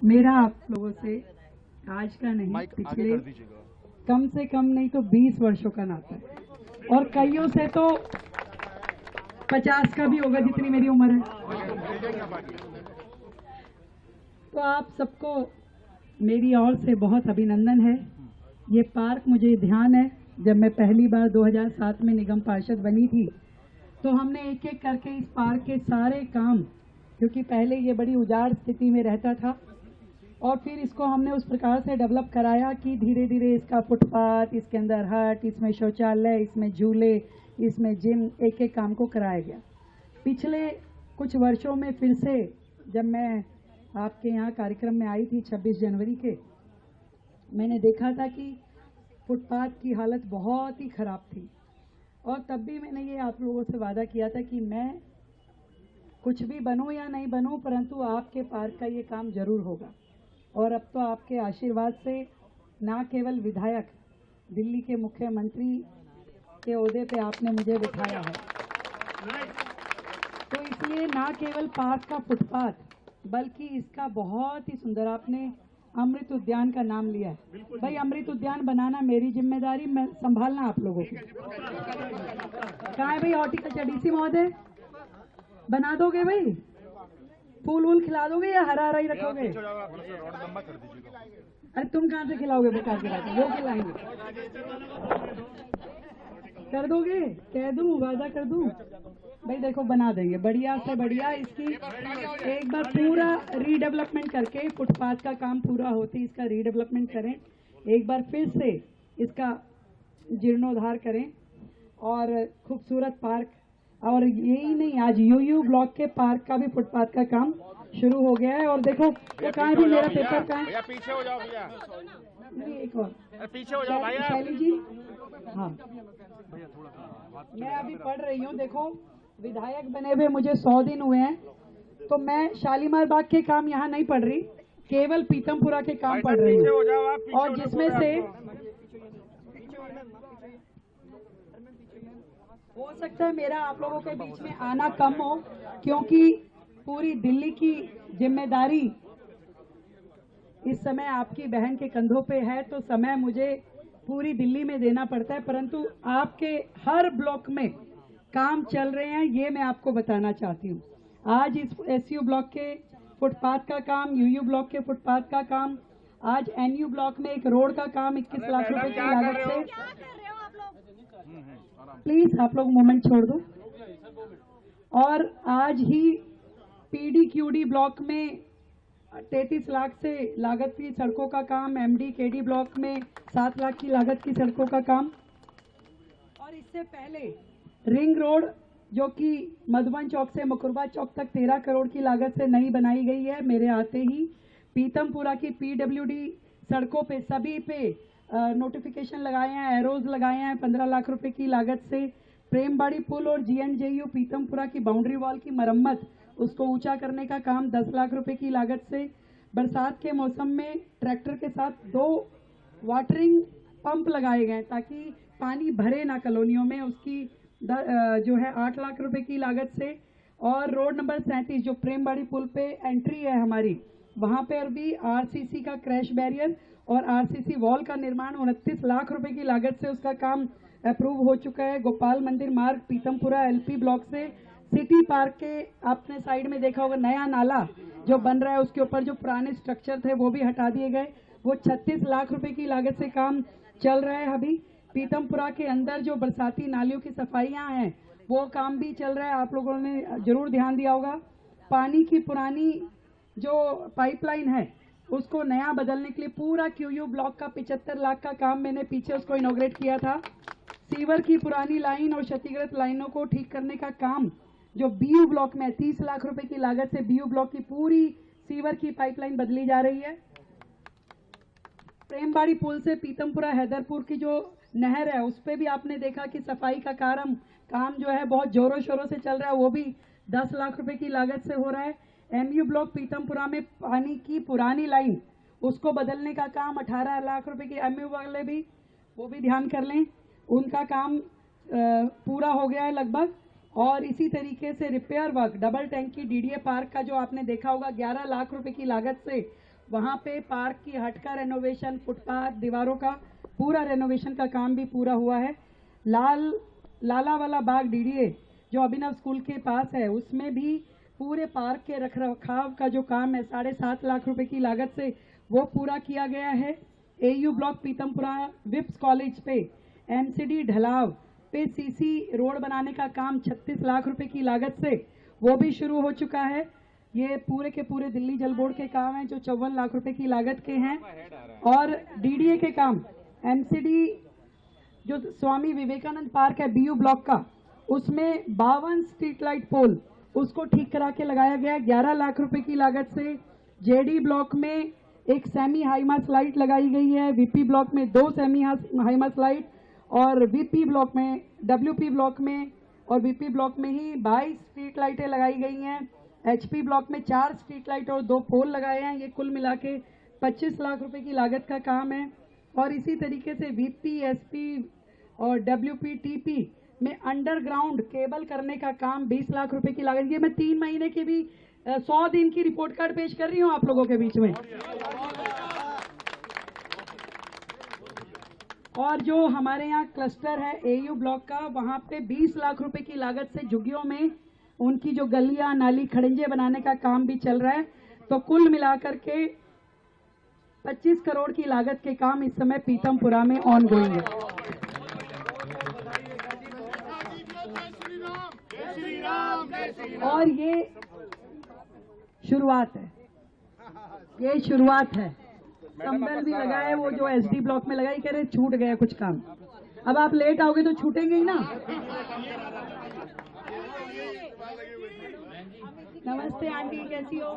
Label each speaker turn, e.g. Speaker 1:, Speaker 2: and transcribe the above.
Speaker 1: मेरा आप लोगों से आज का नहीं, पिछले कम से कम नहीं तो 20 वर्षों का नाता है, और कईयों से तो 50 का भी होगा जितनी मेरी उम्र है। तो आप सबको मेरी ओर से बहुत अभिनंदन है। ये पार्क मुझे ध्यान है, जब मैं पहली बार 2007 में निगम पार्षद बनी थी तो हमने एक एक करके इस पार्क के सारे काम, क्योंकि पहले ये बड़ी उजाड़ स्थिति में रहता था, और फिर इसको हमने उस प्रकार से डेवलप कराया कि धीरे धीरे इसका फुटपाथ, इसके अंदर हट, इसमें शौचालय, इसमें झूले, इसमें जिम, एक एक काम को कराया गया। पिछले कुछ वर्षों में फिर से जब मैं आपके यहाँ कार्यक्रम में आई थी 26 जनवरी के, मैंने देखा था कि फुटपाथ की हालत बहुत ही खराब थी, और तब भी मैंने ये आप लोगों से वादा किया था कि मैं कुछ भी बनूं या नहीं बनूं, परंतु आपके पार्क का ये काम जरूर होगा। और अब तो आपके आशीर्वाद से ना केवल विधायक, दिल्ली के मुख्यमंत्री के ओहदे पे आपने मुझे बिठाया है, तो इसलिए ना केवल पार्क का फुटपाथ, बल्कि इसका बहुत ही सुंदर, आपने अमृत उद्यान का नाम लिया है। भाई, अमृत उद्यान बनाना मेरी जिम्मेदारी, मैं संभालना आप लोगों की। कहाँ है भाई हॉर्टिकल्चर डीसी महोदय? बना दोगे भाई? फूल वूल खिला दोगे या हरा हरा ही रखोगे? अरे तुम कहाँ से खिलाओगे बेकार के लाके? वो खिलाएंगे। कर दोगे? कह दूं, वादा कर दूं? भाई देखो, बना देंगे, बढ़िया से बढ़िया। इसकी एक बार पूरा रीडेवलपमेंट करके, फुटपाथ का काम पूरा होते इसका रीडेवलपमेंट करें, एक बार फिर से इसका जीर्णोद्धार करें, और खूबसूरत पार्क। और यही नहीं, आज यूयू ब्लॉक के पार्क का भी फुटपाथ का काम शुरू हो गया है। और देखो वो कहाँ भी मेरा पेपर कहाँ है?
Speaker 2: पीछे हो जाओ भैया।
Speaker 1: नहीं, एक और
Speaker 2: पीछे हो जाओ भैया।
Speaker 1: शैली जी, हाँ, मैं अभी पढ़ रही हूँ। देखो, विधायक बने हुए मुझे 100 दिन हुए हैं, तो मैं शालीमार बाग के काम यहाँ नहीं पढ़ रही, केवल पीतमपुरा के काम पढ़ रही हूँ। और जिसमें से हो सकता है मेरा आप लोगों के बीच में आना कम हो, क्योंकि पूरी दिल्ली की जिम्मेदारी इस समय आपकी बहन के कंधों पे है, तो समय मुझे पूरी दिल्ली में देना पड़ता है, परंतु आपके हर ब्लॉक में काम चल रहे हैं, ये मैं आपको बताना चाहती हूँ। आज इस एसयू ब्लॉक के फुटपाथ का काम, यूयू ब्लॉक के फुटपाथ का काम, आज एनयू ब्लॉक में एक रोड का काम 21 लाख रुपए की लागत से। प्लीज आप लोग मोमेंट छोड़ दो। और आज ही पीडीक्यूडी ब्लॉक में 33 लाख से लागत की सड़कों का काम, एमडी केडी ब्लॉक में 7 लाख की लागत की सड़कों का काम, और इससे पहले रिंग रोड जो कि मधुबन चौक से मकुरबा चौक तक 13 करोड़ की लागत से नई बनाई गई है। मेरे आते ही पीतमपुरा की पीडब्ल्यूडी सड़कों पे सभी पे नोटिफिकेशन लगाए हैं, एरोज लगाए हैं 15 लाख रुपए की लागत से। प्रेमबाड़ी पुल और जीएनजेयू पीतमपुरा की बाउंड्री वॉल की मरम्मत, उसको ऊंचा करने का काम 10 लाख रुपए की लागत से। बरसात के मौसम में ट्रैक्टर के साथ 2 वाटरिंग पंप लगाए गए ताकि पानी भरे ना कॉलोनियों में, उसकी जो है 8 लाख रुपए की लागत से। और रोड नंबर 37 जो प्रेमबाड़ी पुल पे एंट्री है हमारी, वहां पर भी आरसीसी का क्रैश बैरियर और आरसीसी वॉल का निर्माण 29 लाख रुपए की लागत से, उसका काम अप्रूव हो चुका है। गोपाल मंदिर मार्ग पीतमपुरा एलपी ब्लॉक से सिटी पार्क के आपने साइड में देखा होगा, नया नाला जो बन रहा है, उसके ऊपर जो पुराने स्ट्रक्चर थे वो भी हटा दिए गए, वो 36 लाख रुपए की लागत से काम चल रहा है। अभी पीतमपुरा के अंदर जो बरसाती नालियों की सफाइयां हैं वो काम भी चल रहा है, आप लोगों ने जरूर ध्यान दिया होगा। पानी की पुरानी जो पाइपलाइन है उसको नया बदलने के लिए पूरा क्यूयू ब्लॉक का 75 लाख का काम मैंने पीछे उसको इनॉग्रेट किया था। सीवर की पुरानी लाइन और क्षतिग्रस्त लाइनों को ठीक करने का काम जो बीयू ब्लॉक में 30 लाख रुपए की लागत से बीयू ब्लॉक की पूरी सीवर की पाइपलाइन बदली जा रही है। प्रेमबाड़ी पुल से पीतमपुरा हैदरपुर की जो नहर है उस पे भी आपने देखा कि सफाई का काम जो है बहुत जोरों शोरों से चल रहा है, वो भी 10 लाख रुपए की लागत से हो रहा है। एमयू ब्लॉक पीतमपुरा में पानी की पुरानी लाइन उसको बदलने का काम 18 लाख रुपए की, एमयू वाले भी वो भी ध्यान कर लें, उनका काम पूरा हो गया है लगभग। और इसी तरीके से रिपेयर वर्क डबल टैंक की डीडीए पार्क का जो आपने देखा होगा 11 लाख रुपए की लागत से, वहाँ पे पार्क की हट का रेनोवेशन, फुटपाथ, दीवारों का पूरा रेनोवेशन का काम भी पूरा हुआ है। लाला वाला बाग डीडीए जो अभिनव स्कूल के पास है, उसमें भी पूरे पार्क के रखरखाव का जो काम है 7.5 लाख रुपए की लागत से वो पूरा किया गया है। एयू ब्लॉक पीतमपुरा विप्स कॉलेज पे एमसीडी ढलाव पे सीसी रोड बनाने का काम 36 लाख रुपए की लागत से वो भी शुरू हो चुका है। ये पूरे के पूरे दिल्ली जल बोर्ड के काम हैं जो 54 लाख रुपए की लागत के हैं। और डीडीए के काम एमसीडी जो स्वामी विवेकानंद पार्क है बीयू ब्लॉक का, उसमें 52 स्ट्रीट लाइट पोल उसको ठीक करा के लगाया गया 11 लाख रुपए की लागत से। जेडी ब्लॉक में एक सेमी हाईमा स्लाइड लगाई गई है, वीपी ब्लॉक में 2 सेमी हाईमा स्लाइड और वीपी ब्लॉक में, डब्ल्यूपी ब्लॉक में और वीपी ब्लॉक में ही 22 स्ट्रीट लाइटें लगाई गई हैं। एचपी ब्लॉक में 4 स्ट्रीट लाइट और 2 पोल लगाए हैं। ये कुल मिला के 25 लाख रुपए की लागत का काम है। और इसी तरीके से वीपी, एसपी और डब्ल्यूपी, टीपी में अंडरग्राउंड केबल करने का काम 20 लाख रुपए की लागत। ये मैं 3 महीने की भी 100 दिन की रिपोर्ट कार्ड पेश कर रही हूँ आप लोगों के बीच में। और जो हमारे यहाँ क्लस्टर है एयू ब्लॉक का, वहां पे 20 लाख रुपए की लागत से झुग्गियों में उनकी जो गलियां, नाली, खड़ंजे बनाने का काम भी चल रहा है। तो कुल मिलाकर के 25 करोड़ की लागत के काम इस समय पीतमपुरा में ऑन गोइंग है। और ये शुरुआत है, ये शुरुआत है। संबल भी लगा है, वो जो एसडी ब्लॉक में लगाई, कह रहे छूट गया कुछ काम। अब आप लेट आओगे तो छूटेंगे ही ना। नमस्ते आंटी, कैसी हो?